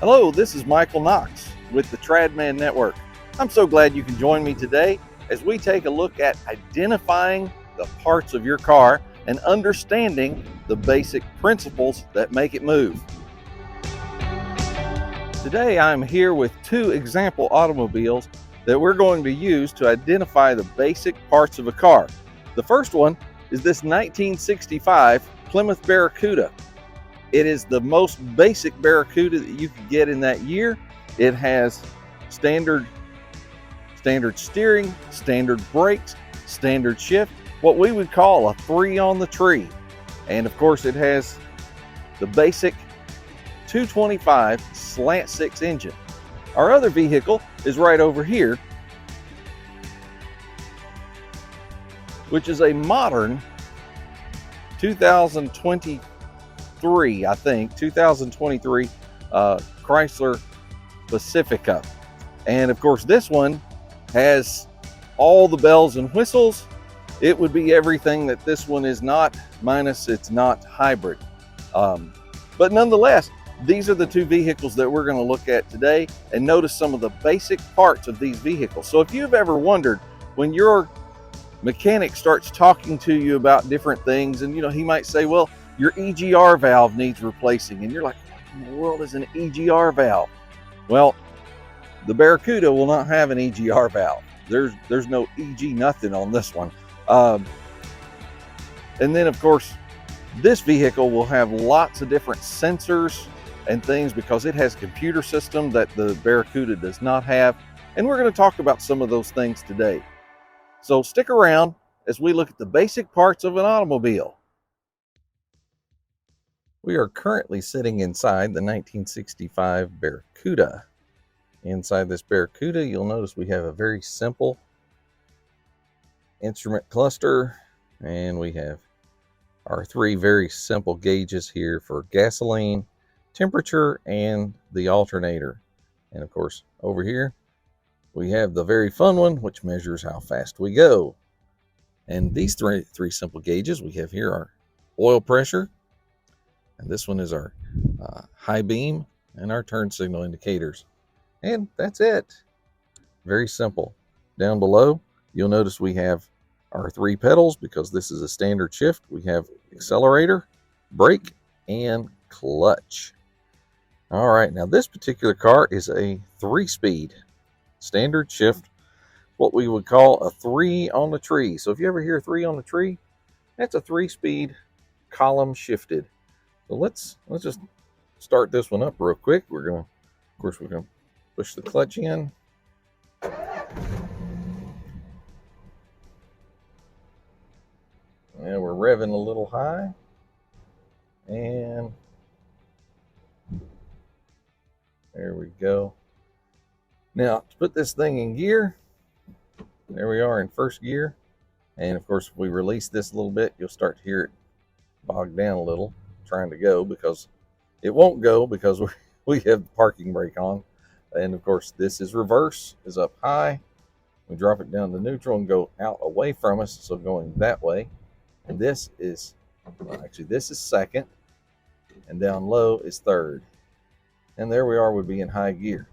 Hello, this is Michael Knox with the Tradman Network. I'm so glad you can join me today as we take a look at identifying the parts of your car and understanding the basic principles that make it move. Today I'm here with two example automobiles that we're going to use to identify the basic parts of a car. The first one is this 1965 Plymouth Barracuda. It is the most basic Barracuda that you could get in that year. It has standard steering, standard brakes, standard shift, what we would call a 3 on the tree. And of course it has the basic 225 slant 6 engine. Our other vehicle is right over here, which is a modern 2023 Chrysler Pacifica. And of course this one has all the bells and whistles. It would be everything that this one is not, minus it's not hybrid. But nonetheless, these are the two vehicles that we're going to look at today and notice some of the basic parts of these vehicles. So if you've ever wondered, when your mechanic starts talking to you about different things, and he might say, well, your EGR valve needs replacing, and you're like, what in the world is an EGR valve? Well, the Barracuda will not have an EGR valve. There's no EG nothing on this one. And then of course this vehicle will have lots of different sensors and things because it has a computer system that the Barracuda does not have, and we're going to talk about some of those things today. So stick around as we look at the basic parts of an automobile. We are currently sitting inside the 1965 Barracuda. Inside this Barracuda, you'll notice we have a very simple instrument cluster, and we have our three very simple gauges here for gasoline, temperature, and the alternator. And of course, over here, we have the very fun one, which measures how fast we go. And these three simple gauges we have here are oil pressure, and this one is our high beam and our turn signal indicators. And that's it. Very simple. Down below, you'll notice we have our three pedals because this is a standard shift. We have accelerator, brake, and clutch. All right, now this particular car is a 3-speed standard shift, what we would call a 3 on the tree. So if you ever hear 3 on the tree, that's a 3-speed column shifted. So let's just start this one up real quick. We're gonna push the clutch in. And we're revving a little high. And there we go. Now to put this thing in gear, there we are in first gear. And of course, if we release this a little bit, you'll start to hear it bog down a little, trying to go, because it won't go because we have the parking brake on. And of course, this is reverse, is up high. We drop it down to neutral and go out away from us, so going that way. And this is, well, actually this is second, and down low is third. And there we are, would be in high gear.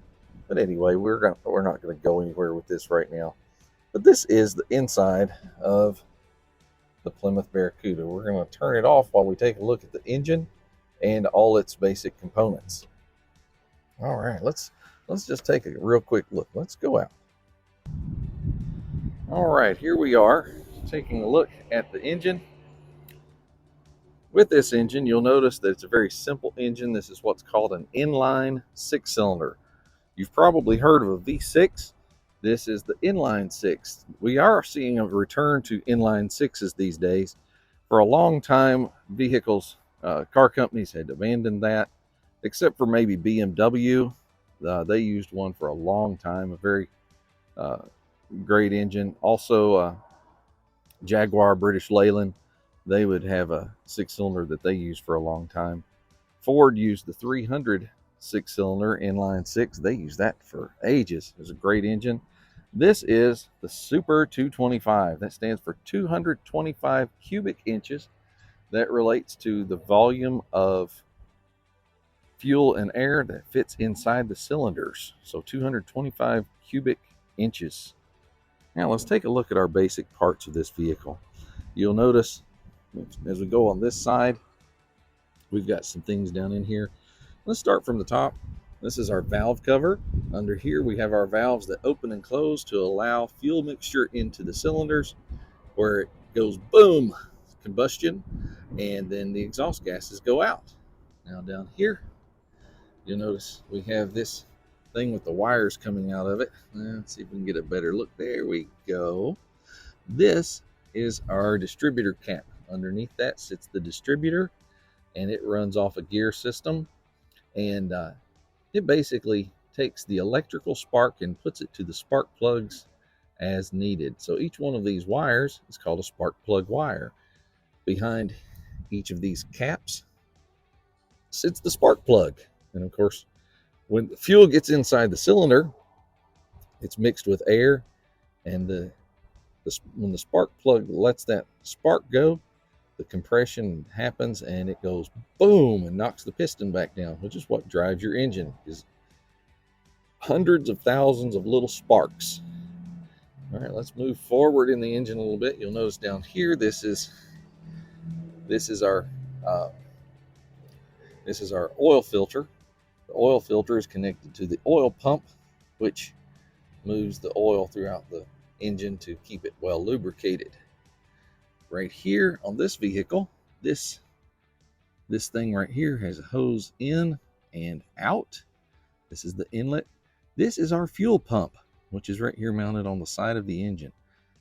But anyway, we're not going to go anywhere with this right now. But this is the inside of the Plymouth Barracuda. We're going to turn it off while we take a look at the engine and all its basic components. All right, let's just take a real quick look. Let's go out. All right, here we are taking a look at the engine. With this engine, you'll notice that it's a very simple engine. This is what's called an inline 6-cylinder. You've probably heard of a V6. This is the inline 6. We are seeing a return to inline 6s these days. For a long time, car companies had abandoned that, except for maybe BMW. They used one for a long time, a very great engine. Also, Jaguar, British Leyland, they would have a 6-cylinder that they used for a long time. Ford used the 300 6-cylinder inline 6. They used that for ages. It was a great engine. This is the Super 225. That stands for 225 cubic inches. That relates to the volume of fuel and air that fits inside the cylinders. So 225 cubic inches. Now let's take a look at our basic parts of this vehicle. You'll notice as we go on this side, we've got some things down in here. Let's start from the top. This is our valve cover. Under here we have our valves that open and close to allow fuel mixture into the cylinders, where it goes boom, combustion, and then the exhaust gases go out. Now down here, you'll notice we have this thing with the wires coming out of it. Let's see if we can get a better look. There we go. This is our distributor cap. Underneath that sits the distributor, and it runs off a gear system, and it basically takes the electrical spark and puts it to the spark plugs as needed. So each one of these wires is called a spark plug wire. Behind each of these caps sits the spark plug. And of course, when the fuel gets inside the cylinder, it's mixed with air, and when the spark plug lets that spark go, the compression happens and it goes boom and knocks the piston back down, which is what drives your engine, is hundreds of thousands of little sparks. All right, let's move forward in the engine a little bit. You'll notice down here, this is our oil filter. The oil filter is connected to the oil pump, which moves the oil throughout the engine to keep it well lubricated. Right here on this vehicle, this thing right here has a hose in and out. This is the inlet. This is our fuel pump, which is right here mounted on the side of the engine.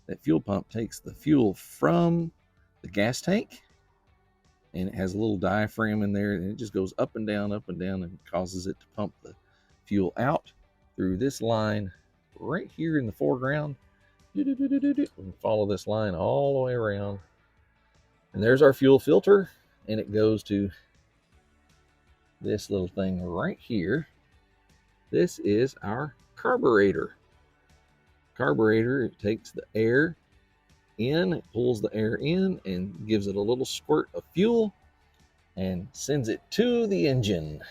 That fuel pump takes the fuel from the gas tank, and it has a little diaphragm in there, and it just goes up and down, and causes it to pump the fuel out through this line right here in the foreground. We can follow this line all the way around, and there's our fuel filter, and it goes to this little thing right here. This is our carburetor. Carburetor, it takes the air in, it pulls the air in and gives it a little squirt of fuel and sends it to the engine.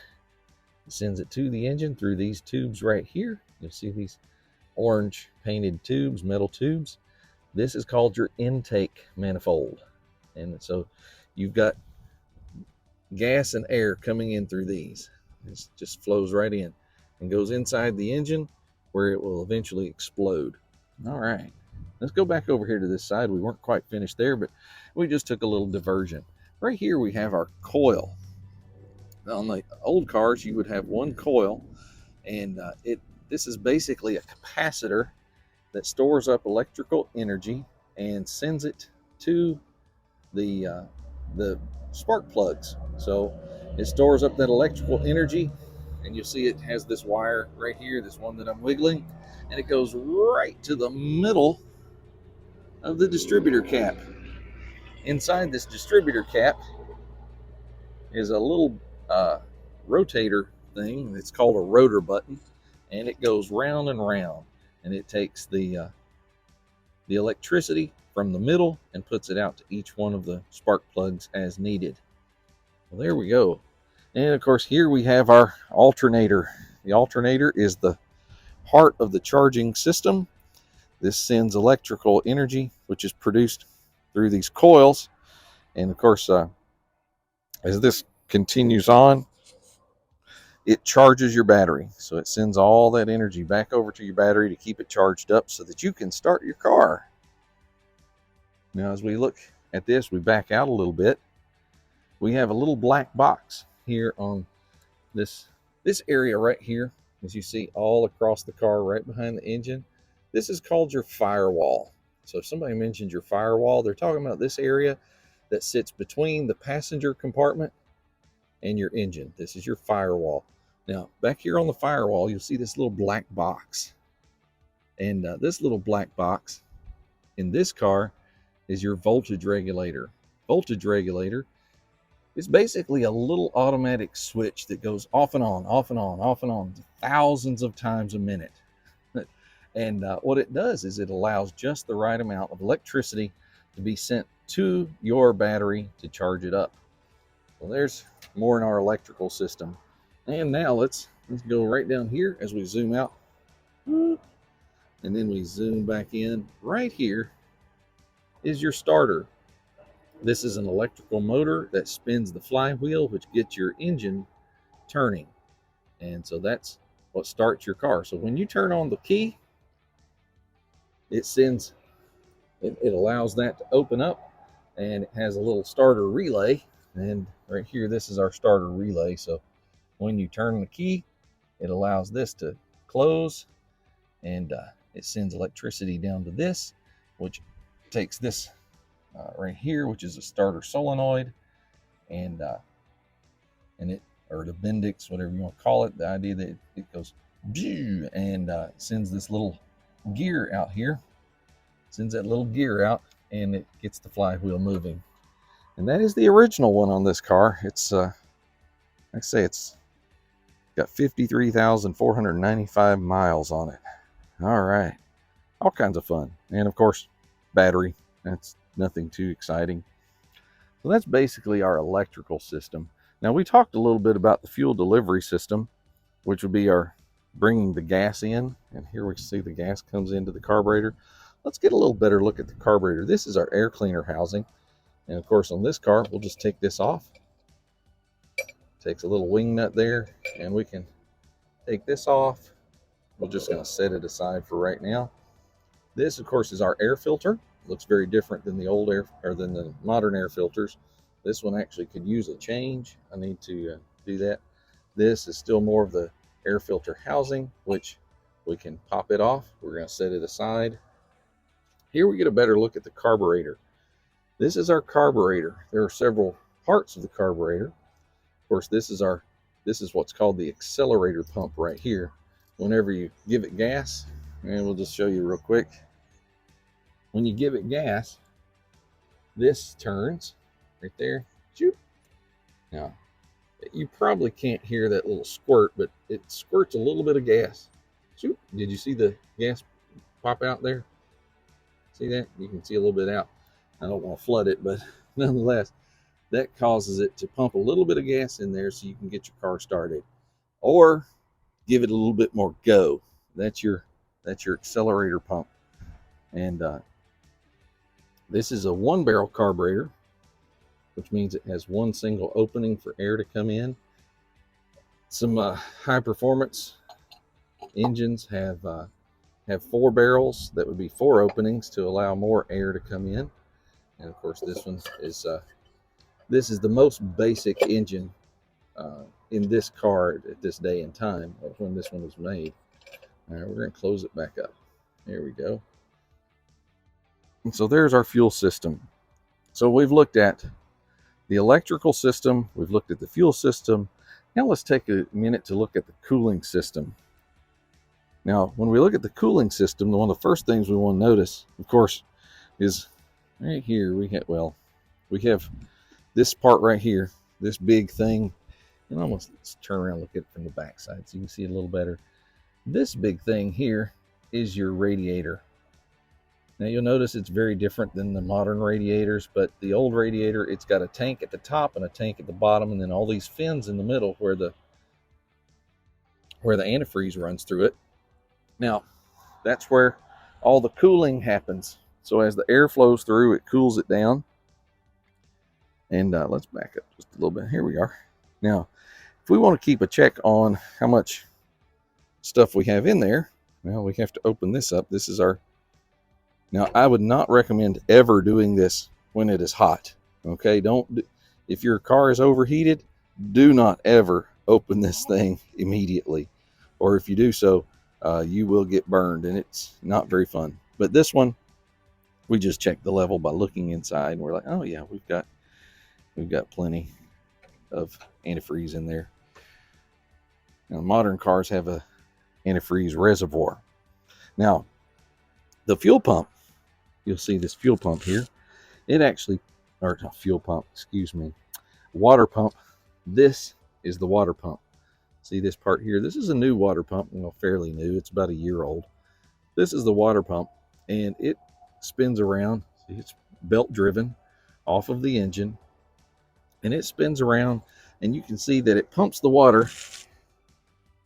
It sends it to the engine through these tubes right here. You'll see these orange painted tubes, metal tubes. This is called your intake manifold. And so you've got gas and air coming in through these. It just flows right in and goes inside the engine, where it will eventually explode. All right, let's go back over here to this side. We weren't quite finished there, but we just took a little diversion. Right here we have our coil. On the old cars, you would have one coil, and this is basically a capacitor that stores up electrical energy and sends it to the spark plugs. So it stores up that electrical energy, and you'll see it has this wire right here, this one that I'm wiggling, and it goes right to the middle of the distributor cap. Inside this distributor cap is a little rotator thing. It's called a rotor button, and it goes round and round, and it takes the electricity from the middle and puts it out to each one of the spark plugs as needed. Well, there we go. And of course, here we have our alternator. The alternator is the heart of the charging system. This sends electrical energy, which is produced through these coils. And of course, as this continues on, it charges your battery. So it sends all that energy back over to your battery to keep it charged up so that you can start your car. Now, as we look at this, we back out a little bit. We have a little black box here on this area right here, as you see all across the car right behind the engine. This is called your firewall. So if somebody mentions your firewall, they're talking about this area that sits between the passenger compartment and your engine. This is your firewall. Now, back here on the firewall, you'll see this little black box. And this little black box in this car is your voltage regulator. Voltage regulator is basically a little automatic switch that goes off and on, off and on, off and on, thousands of times a minute. And what it does is it allows just the right amount of electricity to be sent to your battery to charge it up. Well, there's more in our electrical system. And now let's go right down here as we zoom out. And then we zoom back in. Right here is your starter. This is an electrical motor that spins the flywheel, which gets your engine turning. And so that's what starts your car. So when you turn on the key, it sends, it allows that to open up, and it has a little starter relay. And right here, this is our starter relay. So when you turn the key, it allows this to close, and it sends electricity down to this, which takes this right here, which is a starter solenoid, and it, or the Bendix, whatever you want to call it. The idea that it goes and sends this little gear out here, sends that little gear out, and it gets the flywheel moving. And that is the original one on this car. It's like I say, it's got 53,495 miles on it. All right, all kinds of fun, and of course, battery. That's nothing too exciting. So that's basically our electrical system. Now, we talked a little bit about the fuel delivery system, which would be our bringing the gas in. And here we see the gas comes into the carburetor. Let's get a little better look at the carburetor. This is our air cleaner housing. And of course, on this car, we'll just take this off. Takes a little wing nut there, and we can take this off. We're just going to set it aside for right now. This, of course, is our air filter. It looks very different than the old air, or than the modern air filters. This one actually could use a change. I need to do that. This is still more of the air filter housing, which we can pop it off. We're going to set it aside. Here we get a better look at the carburetor. This is our carburetor. There are several parts of the carburetor. Of course, this is what's called the accelerator pump right here. Whenever you give it gas, and we'll just show you real quick. When you give it gas, this turns right there. Shoot. Now, you probably can't hear that little squirt, but it squirts a little bit of gas. Shoot. Did you see the gas pop out there? See that? You can see a little bit out. I don't want to flood it, but nonetheless, that causes it to pump a little bit of gas in there so you can get your car started, or give it a little bit more go. That's your accelerator pump. And this is a 1-barrel carburetor, which means it has one single opening for air to come in. Some high performance engines have 4 barrels. That would be 4 openings to allow more air to come in. And of course, this one is the most basic engine in this car at this day and time of when this one was made. All right, we're going to close it back up. There we go. And so there's our fuel system. So we've looked at the electrical system, we've looked at the fuel system. Now let's take a minute to look at the cooling system. Now, when we look at the cooling system, one of the first things we want to notice, of course, is right here we have this part right here, this big thing. And almost, let's turn around and look at it from the back side so you can see it a little better. This big thing here is your radiator. Now you'll notice it's very different than the modern radiators, but the old radiator, it's got a tank at the top and a tank at the bottom, and then all these fins in the middle where the antifreeze runs through it. Now, that's where all the cooling happens. So as the air flows through, it cools it down. And let's back up just a little bit. Here we are. Now, if we want to keep a check on how much stuff we have in there, well, we have to open this up. This is our... Now, I would not recommend ever doing this when it is hot. Okay, if your car is overheated, do not ever open this thing immediately. Or if you do so, you will get burned, and it's not very fun. But this one, we just check the level by looking inside, and we're like, oh yeah, we've got plenty of antifreeze in there. Now, modern cars have a antifreeze reservoir. Now, the fuel pump, you'll see this fuel pump here. It actually, or not fuel pump, excuse me, water pump. This is the water pump. See this part here? This is a new water pump, fairly new. It's about a year old. This is the water pump, and it spins around. See, it's belt driven off of the engine, and it spins around, and you can see that it pumps the water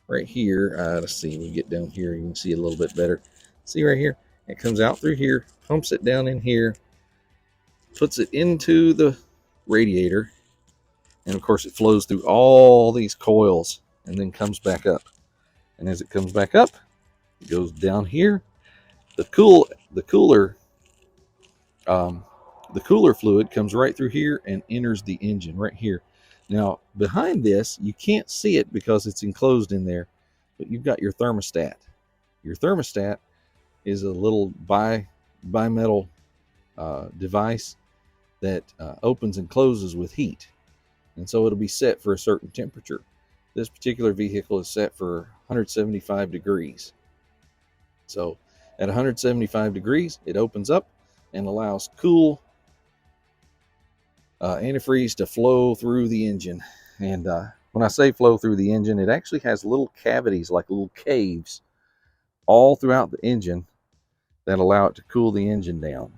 right here, let's see, we get down here, you can see it a little bit better. See right here, it comes out through here, pumps it down in here, puts it into the radiator, and of course it flows through all these coils and then comes back up. And as it comes back up, it goes down here. The cooler um, the cooler fluid comes right through here and enters the engine right here. Now behind this, you can't see it because it's enclosed in there, but you've got your thermostat. Your thermostat is a little bimetal device that opens and closes with heat, and so it'll be set for a certain temperature. This particular vehicle is set for 175 degrees. So at 175 degrees, it opens up and allows cool antifreeze to flow through the engine. And when I say flow through the engine, it actually has little cavities, like little caves, all throughout the engine that allow it to cool the engine down.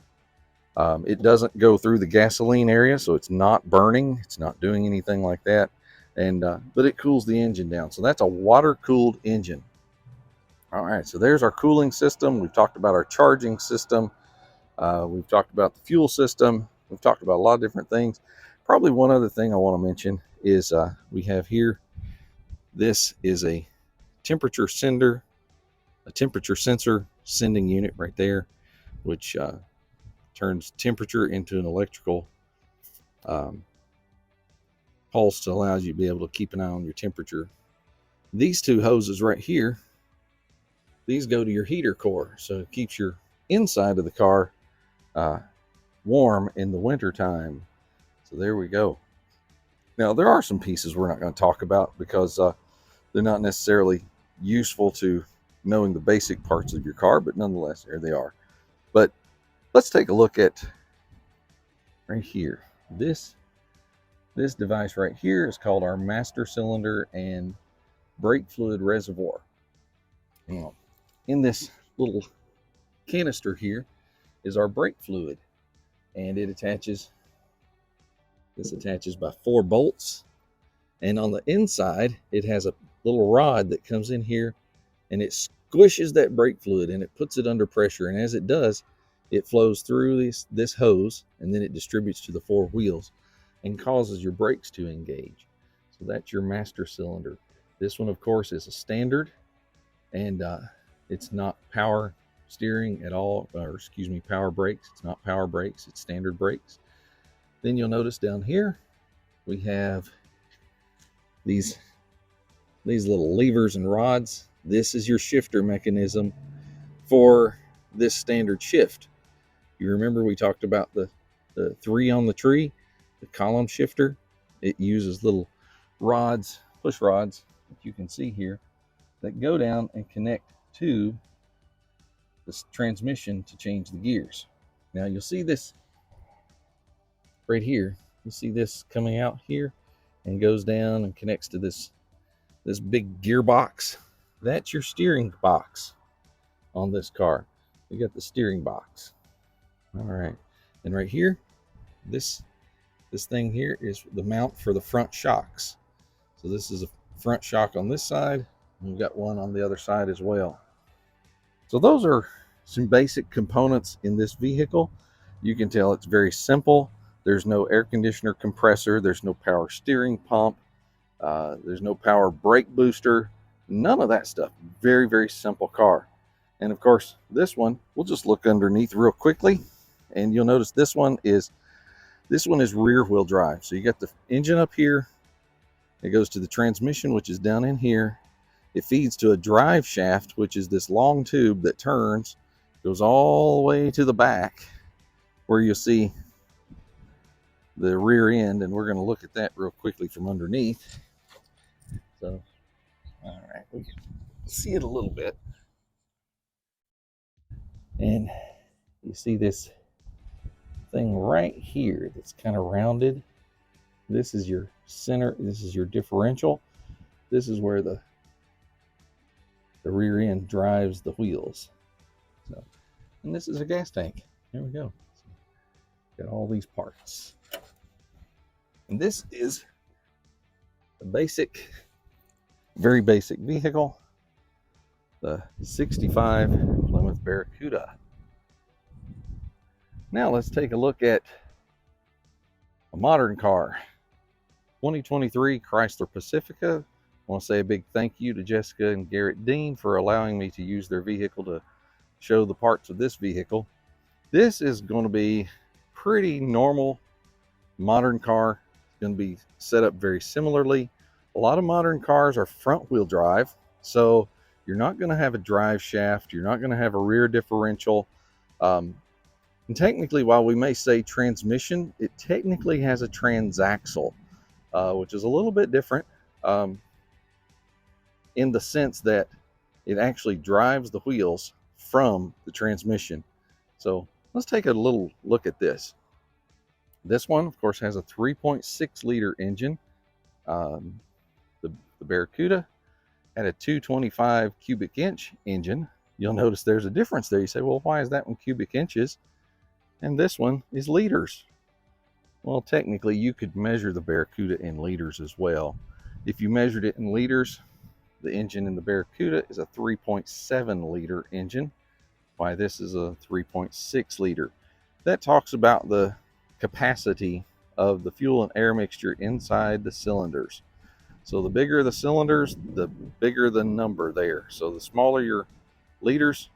It doesn't go through the gasoline area, so it's not burning. It's not doing anything like that. And but it cools the engine down. So that's a water-cooled engine. All right, so there's our cooling system. We've talked about our charging system. We've talked about the fuel system. We've talked about a lot of different things. Probably one other thing I want to mention is we have here, this is a temperature sensor sending unit right there, which turns temperature into an electrical pulse to allow you to be able to keep an eye on your temperature. These two hoses right here, these go to your heater core, so it keeps your inside of the car warm in the winter time. So there we go. Now there are some pieces we're not going to talk about because they're not necessarily useful to knowing the basic parts of your car, but nonetheless, there they are. But let's take a look at right here. This device right here is called our master cylinder and brake fluid reservoir. Now, in this little canister here is our brake fluid, and it attaches by 4 bolts, and on the inside it has a little rod that comes in here and it squishes that brake fluid and it puts it under pressure, and as it does, it flows through this hose and then it distributes to the 4 wheels and causes your brakes to engage. So that's your master cylinder. This one, of course, is a standard, and it's not power steering at all, or excuse me, power brakes. It's not power brakes, it's standard brakes. Then you'll notice down here we have these little levers and rods. This is your shifter mechanism for this standard shift. You remember we talked about the 3 on the tree, the column shifter. It uses little rods, push rods, that you can see here, that go down and connect to this transmission to change the gears. Now you'll see this right here. You see this coming out here and goes down and connects to this big gearbox. That's your steering box on this car. You got the steering box. All right, and right here, this thing here is the mount for the front shocks. So this is a front shock on this side, and we've got one on the other side as well. So those are some basic components in this vehicle. You can tell it's very simple. There's no air conditioner compressor. There's no power steering pump. There's no power brake booster. None of that stuff. Very, very simple car. And of course, this one, we'll just look underneath real quickly, and you'll notice this one is rear wheel drive. So you got the engine up here. It goes to the transmission, which is down in here. It feeds to a drive shaft, which is this long tube that turns, goes all the way to the back where you'll see the rear end, and we're going to look at that real quickly from underneath. So, all right, we can see it a little bit. And you see this thing right here that's kind of rounded. This is your center. This is your differential. This is where the rear end drives the wheels. So, and this is a gas tank. There we go. So, got all these parts. And this is the basic very basic vehicle, the 65 Plymouth Barracuda. Now let's take a look at a modern car, 2023 Chrysler Pacifica. I want to say a big thank you to Jessica and Garrett Dean for allowing me to use their vehicle to show the parts of this vehicle. This is going to be pretty normal modern car. It's going to be set up very similarly. A lot of modern cars are front wheel drive, so you're not going to have a drive shaft. You're not going to have a rear differential. And technically, while we may say transmission, it technically has a transaxle, which is a little bit different in the sense that it actually drives the wheels from the transmission. So let's take a little look at this. This one, of course, has a 3.6 liter engine. The Barracuda had a 225 cubic inch engine. You'll notice there's a difference there. You say, well, why is that one cubic inches and this one is liters? Well, technically, you could measure the Barracuda in liters as well. If you measured it in liters, the engine in the Barracuda is a 3.7 liter engine, while this is a 3.6 liter. That talks about the capacity of the fuel and air mixture inside the cylinders. So the bigger the cylinders, the bigger the number there. So the smaller your liters,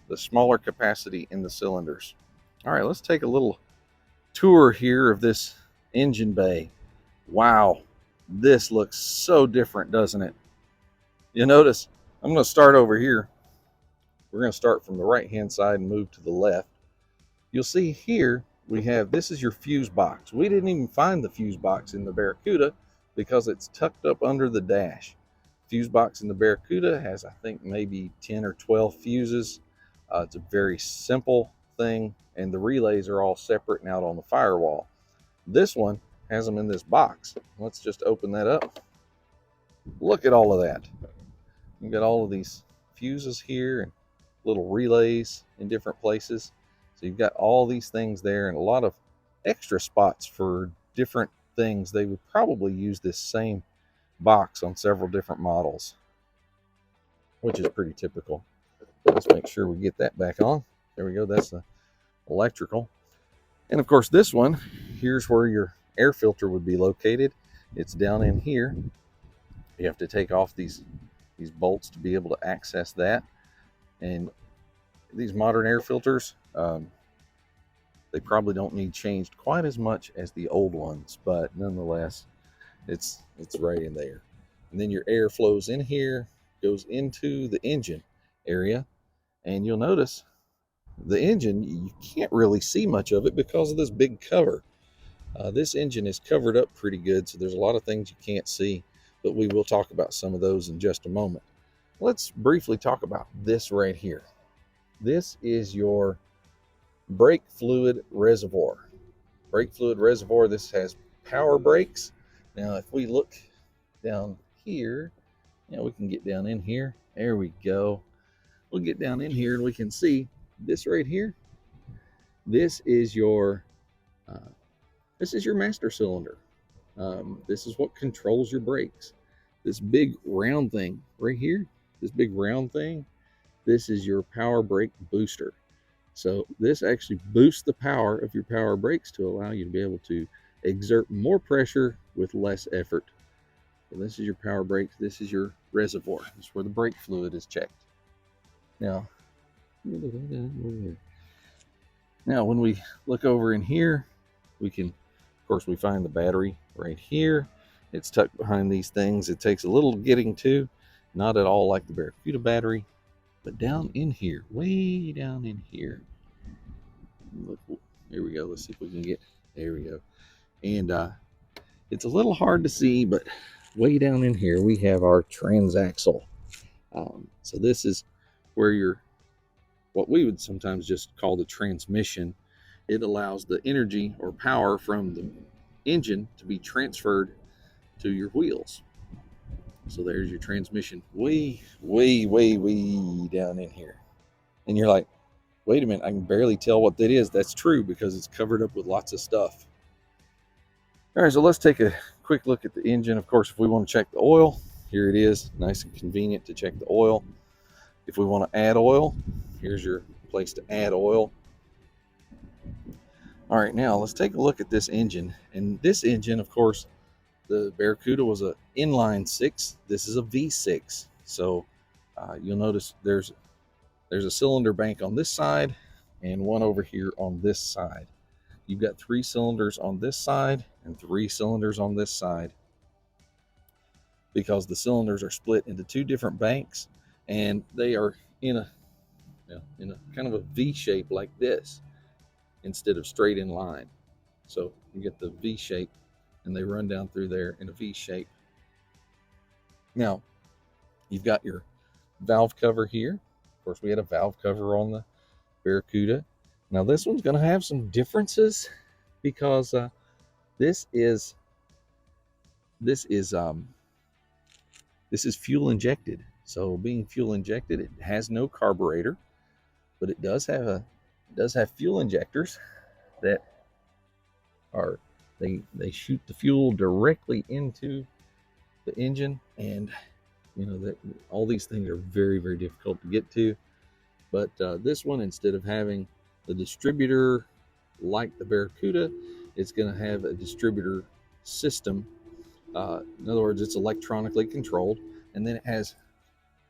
the smaller capacity in the cylinders. All right, let's take a little tour here of this engine bay. Wow, this looks so different, doesn't it? You notice, I'm going to start over here. We're going to start from the right hand side and move to the left. You'll see here we have, this is your fuse box. We didn't even find the fuse box in the Barracuda because it's tucked up under the dash. Fuse box in the Barracuda has, I think, maybe 10 or 12 fuses. It's a very simple thing, and the relays are all separate and out on the firewall. This one has them in this box. Let's just open that up. Look at all of that. You've got all of these fuses here and little relays in different places. So you've got all these things there and a lot of extra spots for different things. They would probably use this same box on several different models, which is pretty typical. Let's make sure we get that back on. There we go. That's the electrical. And of course, this one, here's where your air filter would be located. It's down in here. You have to take off these bolts to be able to access that. And these modern air filters, they probably don't need changed quite as much as the old ones, but nonetheless, it's right in there. And then your air flows in here, goes into the engine area, and you'll notice the engine, you can't really see much of it because of this big cover. This engine is covered up pretty good, so there's a lot of things you can't see, but we will talk about some of those in just a moment. Let's briefly talk about this right here. This is your brake fluid reservoir. Brake fluid reservoir, this has power brakes. Now, if we look down here, we can get down in here. There we go. We'll get down in here and we can see this right here. This is your master cylinder. This is what controls your brakes. This big round thing right here, this big round thing, this is your power brake booster. So this actually boosts the power of your power brakes to allow you to be able to exert more pressure with less effort. So this is your power brakes. This is your reservoir. This is where the brake fluid is checked. Now when we look over in here, we can, of course, we find the battery right here. It's tucked behind these things. It takes a little getting to, not at all like the Barracuda battery, but down in here, way down in here. Look, here we go. Let's see if we can get, there we go. And it's a little hard to see, but way down in here, we have our transaxle. So this is where your, what we would sometimes just call the transmission. It allows the energy or power from the engine to be transferred to your wheels. So there's your transmission way down in here. And you're like, wait a minute, I can barely tell what that is. That's true because it's covered up with lots of stuff. All right, so let's take a quick look at the engine. Of course, if we want to check the oil, here it is, nice and convenient to check the oil. If we want to add oil, here's your place to add oil. All right, now let's take a look at this engine. And this engine, of course, the Barracuda was an inline six. This is a V6. So you'll notice there's a cylinder bank on this side and one over here on this side. You've got 3 cylinders on this side and 3 cylinders on this side, because the cylinders are split into 2 different banks, and they are in a kind of a V shape like this instead of straight in line. So you get the V shape, and they run down through there in a V shape. Now you've got your valve cover here. Of course, we had a valve cover on the Barracuda. Now this one's going to have some differences, because this is fuel injected. So being fuel injected, it has no carburetor, but it does have fuel injectors that are they shoot the fuel directly into the engine. And you know that all these things are very, very difficult to get to. But this one, instead of having the distributor like the Barracuda, it's going to have a distributor system. In other words, it's electronically controlled, and then it has,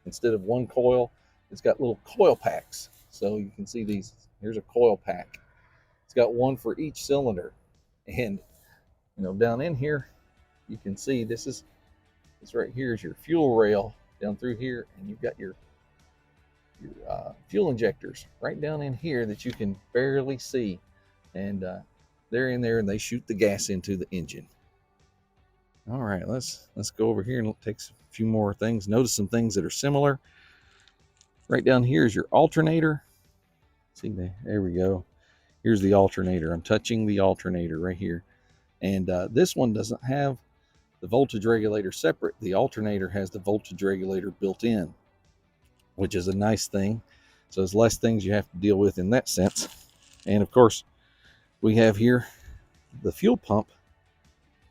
instead of one coil, it's got little coil packs. So you can see these. Here's a coil pack. It's got one for each cylinder, and down in here, you can see this right here is your fuel rail down through here, and you've got your fuel injectors right down in here that you can barely see, and they're in there, and they shoot the gas into the engine. All right, let's go over here and take a few more things. Notice some things that are similar. Right down here is your alternator. See, there we go. Here's the alternator. I'm touching the alternator right here, and this one doesn't have the voltage regulator separate. The alternator has the voltage regulator built in, which is a nice thing. So there's less things you have to deal with in that sense. And of course, we have here the fuel pump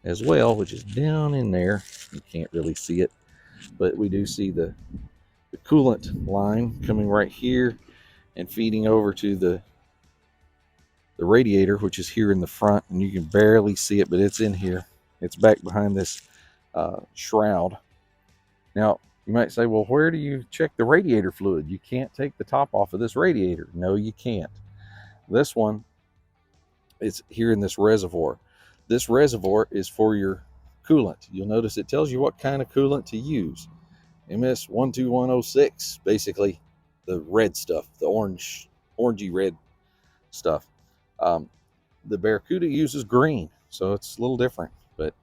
as well, which is down in there. You can't really see it, but we do see the coolant line coming right here and feeding over to the radiator, which is here in the front, and you can barely see it, but it's in here. It's back behind this shroud. Now, you might say, well, where do you check the radiator fluid? You can't take the top off of this radiator. No, you can't. This one is here in this reservoir. This reservoir is for your coolant. You'll notice it tells you what kind of coolant to use. MS 12106, basically the red stuff, the orangey red stuff. The Barracuda uses green, so it's a little different, but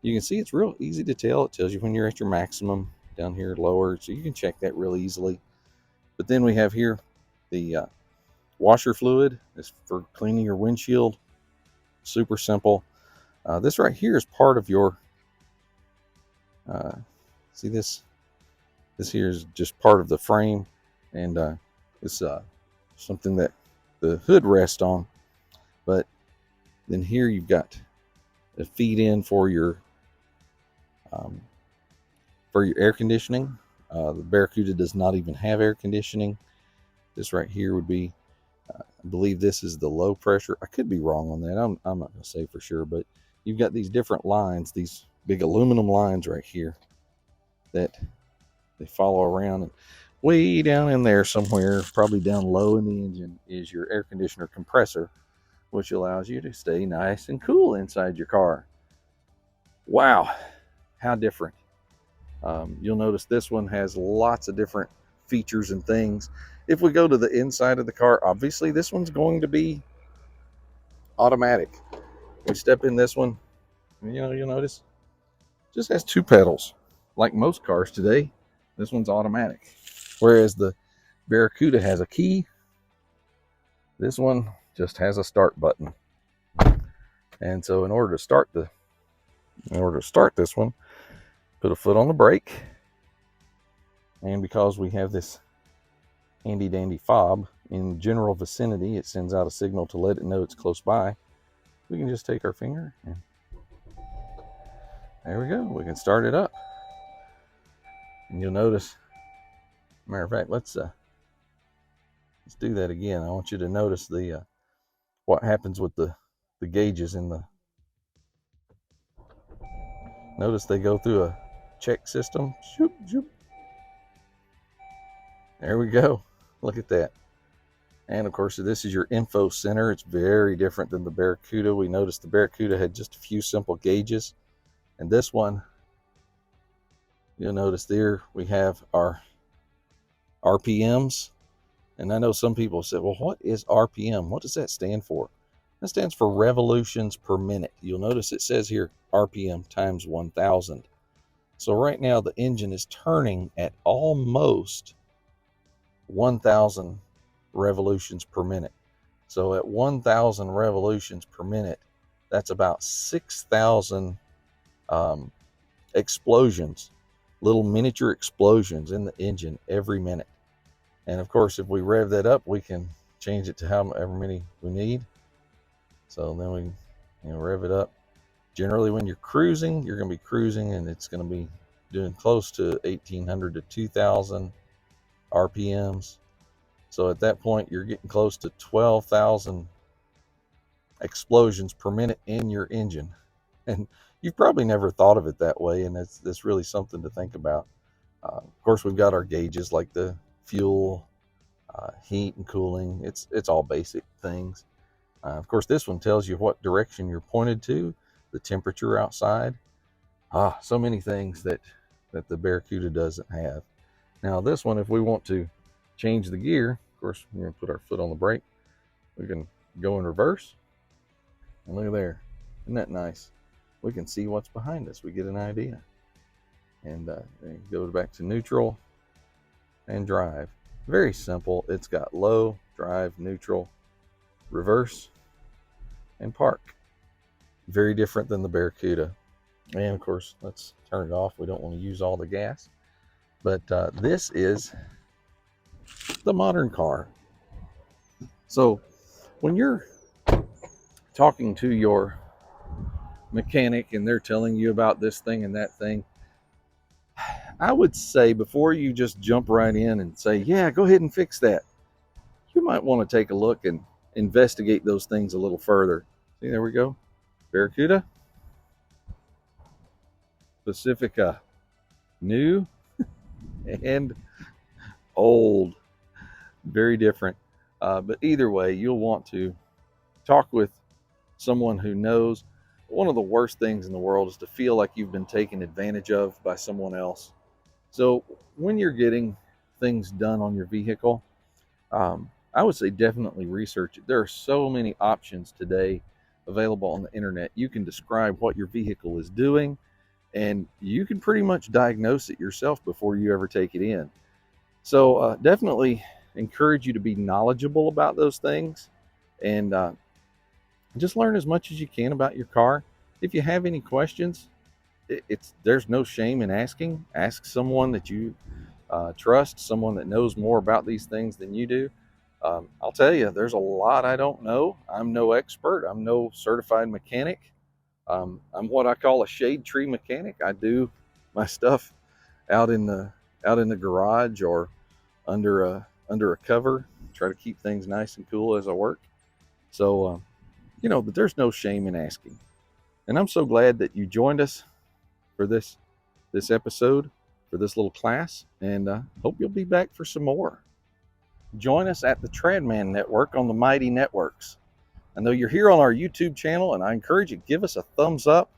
you can see it's real easy to tell. It tells you when you're at your maximum, down here lower, so you can check that real easily. But then we have here the washer fluid. Is for cleaning your windshield. Super simple. This right here is part of your see this here is just part of the frame, and it's something that the hood rests on. But then here you've got a feed in for your air conditioning. The Barracuda does not even have air conditioning. This right here would be, I believe this is the low pressure. I could be wrong on that. I'm not going to say for sure, but you've got these different lines, these big aluminum lines right here that they follow around. And way down in there somewhere, probably down low in the engine, is your air conditioner compressor, which allows you to stay nice and cool inside your car. Wow, how different. You'll notice this one has lots of different features and things. If we go to the inside of the car, obviously this one's going to be automatic. We step in this one, you'll notice just has 2 pedals. Like most cars today, this one's automatic. Whereas the Barracuda has a key, this one just has a start button. And so in order to start this one, put a foot on the brake, and because we have this handy dandy fob in general vicinity, it sends out a signal to let it know it's close by. We can just take our finger and there we go. We can start it up. And you'll notice, matter of fact, let's do that again. I want you to notice the what happens with the gauges in the. Notice they go through a check system. Shoop, shoop. There we go. Look at that. And of course, this is your info center. It's very different than the Barracuda. We noticed the Barracuda had just a few simple gauges. And this one, you'll notice there we have our RPMs. And I know some people said, well, what is RPM? What does that stand for? That stands for revolutions per minute. You'll notice it says here RPM times 1,000. So right now the engine is turning at almost 1,000 revolutions per minute. So at 1,000 revolutions per minute, that's about 6,000 explosions, little miniature explosions in the engine every minute. And of course, if we rev that up, we can change it to however many we need. So then we rev it up. Generally, when you're cruising, you're going to be cruising, and it's going to be doing close to 1,800 to 2,000 RPMs. So at that point, you're getting close to 12,000 explosions per minute in your engine. And you've probably never thought of it that way, and that's really something to think about. Of course, we've got our gauges like the fuel, heat and cooling. It's all basic things. Of course, this one tells you what direction you're pointed to, the temperature outside. So many things that the Barracuda doesn't have. Now this one, if we want to change the gear, of course, we're going to put our foot on the brake. We can go in reverse. And look at there. Isn't that nice? We can see what's behind us. We get an idea. And go back to neutral and drive. Very simple. It's got low, drive, neutral, reverse, and park. Very different than the Barracuda. And of course, let's turn it off. We don't want to use all the gas. But this is the modern car. So when you're talking to your mechanic and they're telling you about this thing and that thing, I would say before you just jump right in and say, yeah, go ahead and fix that, you might want to take a look and investigate those things a little further. See, there we go. Barracuda, Pacifica, new and old, very different. But either way, you'll want to talk with someone who knows. One of the worst things in the world is to feel like you've been taken advantage of by someone else. So when you're getting things done on your vehicle, I would say definitely research it. There are so many options today available on the internet. You can describe what your vehicle is doing, and you can pretty much diagnose it yourself before you ever take it in. So definitely encourage you to be knowledgeable about those things, and just learn as much as you can about your car. If you have any questions, there's no shame in asking. Ask someone that you trust, someone that knows more about these things than you do. I'll tell you, there's a lot I don't know. I'm no expert. I'm no certified mechanic. I'm what I call a shade tree mechanic. I do my stuff out in the garage or under a cover. Try to keep things nice and cool as I work. So but there's no shame in asking. And I'm so glad that you joined us for this episode, for this little class, and hope you'll be back for some more. Join us at the Tradman Network on the Mighty Networks. I know you're here on our YouTube channel, and I encourage you, give us a thumbs up,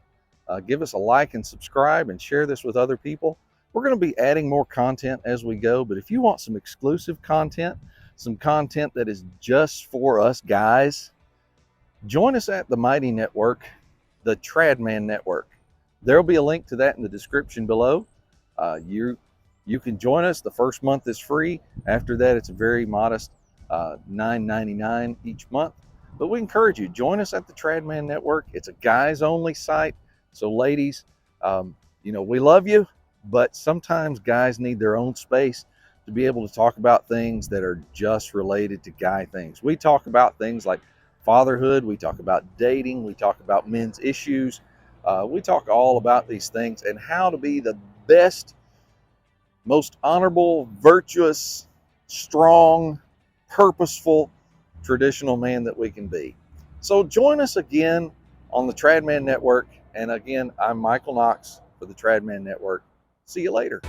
give us a like and subscribe, and share this with other people. We're going to be adding more content as we go, but if you want some exclusive content, some content that is just for us guys, join us at the Mighty Network, the Tradman Network. There'll be a link to that in the description below. You can join us. The first month is free. After that, it's a very modest $9.99 each month. But we encourage you, join us at the Tradman Network. It's a guys-only site. So ladies, we love you, but sometimes guys need their own space to be able to talk about things that are just related to guy things. We talk about things like fatherhood. We talk about dating. We talk about men's issues. We talk all about these things and how to be the best most honorable, virtuous, strong, purposeful, traditional man that we can be. So join us again on the Tradman Network. And again, I'm Michael Knox for the Tradman Network. See you later.